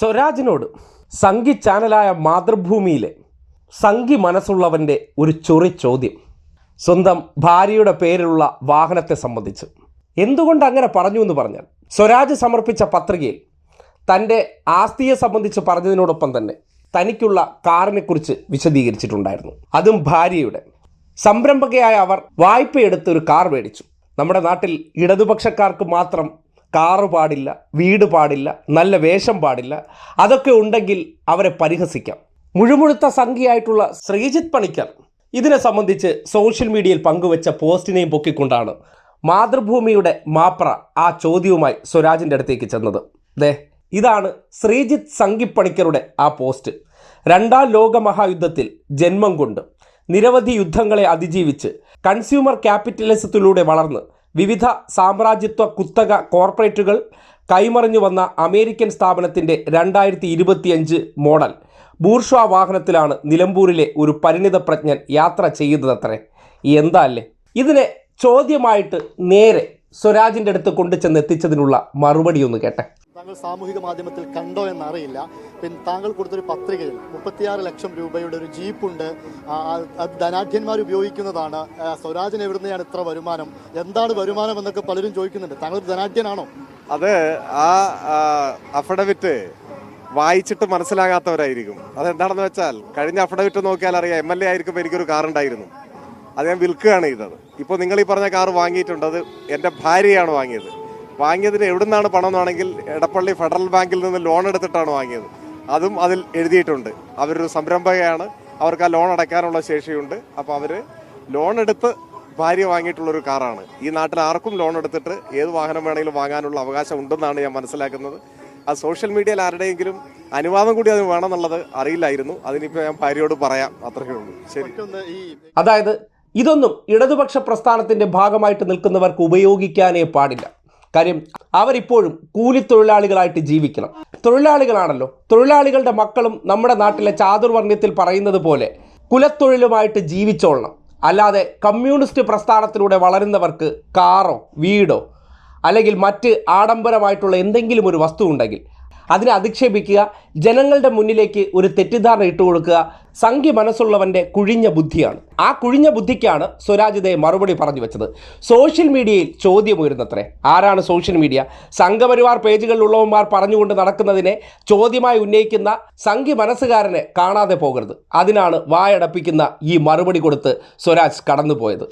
സ്വരാജിനോട് സംഘി ചാനലായ മാതൃഭൂമിയിലെ സംഘി മനസ്സുള്ളവൻ്റെ ഒരു ചൊറി ചോദ്യം സ്വന്തം ഭാര്യയുടെ പേരിലുള്ള വാഹനത്തെ സംബന്ധിച്ച്. എന്തുകൊണ്ട് അങ്ങനെ പറഞ്ഞു എന്ന് പറഞ്ഞാൽ, സ്വരാജ് സമർപ്പിച്ച പത്രികയിൽ തൻ്റെ ആസ്തിയെ സംബന്ധിച്ച് പറഞ്ഞതിനോടൊപ്പം തന്നെ തനിക്കുള്ള കാറിനെക്കുറിച്ച് വിശദീകരിച്ചിട്ടുണ്ടായിരുന്നു. അതും ഭാര്യയുടെ. സംരംഭകയായ അവർ വായ്പയെടുത്ത് ഒരു കാർ മേടിച്ചു. നമ്മുടെ നാട്ടിൽ ഇടതുപക്ഷക്കാർക്ക് മാത്രം കാറ് പാടില്ല, വീട് പാടില്ല, നല്ല വേഷം പാടില്ല. അതൊക്കെ ഉണ്ടെങ്കിൽ അവരെ പരിഹസിക്കാം. മുഴുമുഴുത്ത സംഖ്യയായിട്ടുള്ള ശ്രീജിത്ത് പണിക്കർ ഇതിനെ സംബന്ധിച്ച് സോഷ്യൽ മീഡിയയിൽ പങ്കുവച്ച പോസ്റ്റിനെയും പൊക്കിക്കൊണ്ടാണ് മാതൃഭൂമിയുടെ മാപ്ര ആ ചോദ്യവുമായി സ്വരാജിൻ്റെ അടുത്തേക്ക് ചെന്നത്. ഇതാണ് ശ്രീജിത്ത് സംഘിപ്പണിക്കരുടെ ആ പോസ്റ്റ്. രണ്ടാം ലോക മഹായുദ്ധത്തിൽ ജന്മം കൊണ്ട് നിരവധി യുദ്ധങ്ങളെ അതിജീവിച്ച് കൺസ്യൂമർ ക്യാപിറ്റലിസത്തിലൂടെ വളർന്ന് വിവിധ സാമ്രാജ്യത്വ കുത്തക കോർപ്പറേറ്റുകൾ കൈമറിഞ്ഞു വന്ന അമേരിക്കൻ സ്ഥാപനത്തിൻ്റെ 2025 മോഡൽ ബൂർഷ്വാ വാഹനത്തിലാണ് നിലമ്പൂരിലെ ഒരു പരിണിതപ്രജ്ഞൻ യാത്ര ചെയ്യുന്നതത്രേ. എന്താ അല്ലേ? ഇതിനെ ചോദ്യമായിട്ട് നേരെ സ്വരാജിൻ്റെ അടുത്ത് കൊണ്ടുചെന്ന് എത്തിച്ചതിനുള്ള മറുപടി ഒന്ന് കേട്ടെ. താങ്കൾ സാമൂഹിക മാധ്യമത്തിൽ കണ്ടോ എന്നറിയില്ല. പിന്നെ താങ്കൾ കൊടുത്തൊരു പത്രികയിൽ 36 ലക്ഷം രൂപയുടെ ഒരു ജീപ്പുണ്ട്, അത് ധനാഢ്യന്മാർ ഉപയോഗിക്കുന്നതാണ്. സ്വരാജിന് എവിടുന്നെയാണ് ഇത്ര വരുമാനം, എന്താണ് വരുമാനം എന്നൊക്കെ പലരും ചോദിക്കുന്നുണ്ട്. താങ്കൾ ഒരു ധനാഢ്യനാണോ? അത് ആ അഫിഡവിറ്റ് വായിച്ചിട്ട് മനസ്സിലാകാത്തവരായിരിക്കും. അതെന്താണെന്ന് വെച്ചാൽ, കഴിഞ്ഞ അഫിഡവിറ്റ് നോക്കിയാൽ അറിയാം, MLA ആയിരിക്കുമ്പോൾ എനിക്കൊരു കാറുണ്ടായിരുന്നു, അത് ഞാൻ വിൽക്കുകയാണ് ചെയ്തത്. ഇപ്പോൾ നിങ്ങൾ ഈ പറഞ്ഞ കാർ വാങ്ങിയിട്ടുണ്ട്, അത് എൻ്റെ ഭാര്യയാണ് വാങ്ങിയത്. വാങ്ങിയതിന് എവിടെ നിന്നാണ് പണം എന്നാണെങ്കിൽ എടപ്പള്ളി ഫെഡറൽ ബാങ്കിൽ നിന്ന് ലോൺ എടുത്തിട്ടാണ് വാങ്ങിയത്. അതും അതിൽ എഴുതിയിട്ടുണ്ട്. അവരൊരു സംരംഭകയാണ്, അവർക്ക് ആ ലോൺ അടയ്ക്കാനുള്ള ശേഷിയുണ്ട്. അപ്പോൾ അവർ ലോൺ എടുത്ത് ഭാര്യ വാങ്ങിയിട്ടുള്ളൊരു കാറാണ്. ഈ നാട്ടിൽ ആർക്കും ലോൺ എടുത്തിട്ട് ഏത് വാഹനം വേണമെങ്കിലും വാങ്ങാനുള്ള അവകാശം ഉണ്ടെന്നാണ് ഞാൻ മനസ്സിലാക്കുന്നത്. ആ സോഷ്യൽ മീഡിയയിൽ ആരുടെയെങ്കിലും അനുവാദം കൂടി അത് വേണമെന്നുള്ളത് അറിയില്ലായിരുന്നു. അതിനിപ്പോൾ ഞാൻ ഭാര്യയോട് പറയാം, അത്രയേ ഉള്ളൂ. ശരി. അതായത് ഇതൊന്നും ഇടതുപക്ഷ പ്രസ്ഥാനത്തിൻ്റെ ഭാഗമായിട്ട് നിൽക്കുന്നവർക്ക് ഉപയോഗിക്കാനേ പാടില്ല. കാര്യം അവരിപ്പോഴും കൂലിത്തൊഴിലാളികളായിട്ട് ജീവിക്കണം. തൊഴിലാളികളാണല്ലോ. തൊഴിലാളികളുടെ മക്കളും നമ്മുടെ നാട്ടിലെ ചാതുർവർണ്ണയത്തിൽ പറയുന്നത് പോലെ കുലത്തൊഴിലുമായിട്ട് ജീവിച്ചോളണം. അല്ലാതെ കമ്മ്യൂണിസ്റ്റ് പ്രസ്ഥാനത്തിലൂടെ വളരുന്നവർക്ക് കാറോ വീടോ അല്ലെങ്കിൽ മറ്റ് ആഡംബരമായിട്ടുള്ള എന്തെങ്കിലും ഒരു വസ്തു ഉണ്ടെങ്കിൽ അതിനെ അധിക്ഷേപിക്കുക, ജനങ്ങളുടെ മുന്നിലേക്ക് ഒരു തെറ്റിദ്ധാരണ ഇട്ടുകൊടുക്കുക സംഘി മനസ്സുള്ളവൻ്റെ കുഴിഞ്ഞ ബുദ്ധിയാണ്. ആ കുഴിഞ്ഞ ബുദ്ധിക്കാണ് സ്വരാജ് ഇതേ മറുപടി പറഞ്ഞു വെച്ചത്. സോഷ്യൽ മീഡിയയിൽ ചോദ്യം ഉയരുന്നത്രേ. ആരാണ് സോഷ്യൽ മീഡിയ? സംഘപരിവാർ പേജുകളിലുള്ളവന്മാർ പറഞ്ഞുകൊണ്ട് നടക്കുന്നതിനെ ചോദ്യമായി ഉന്നയിക്കുന്ന സംഘി മനസ്സുകാരനെ കാണാതെ പോകരുത്. അതിനാണ് വായടപ്പിക്കുന്ന ഈ മറുപടി കൊടുത്ത് സ്വരാജ് കടന്നുപോയത്.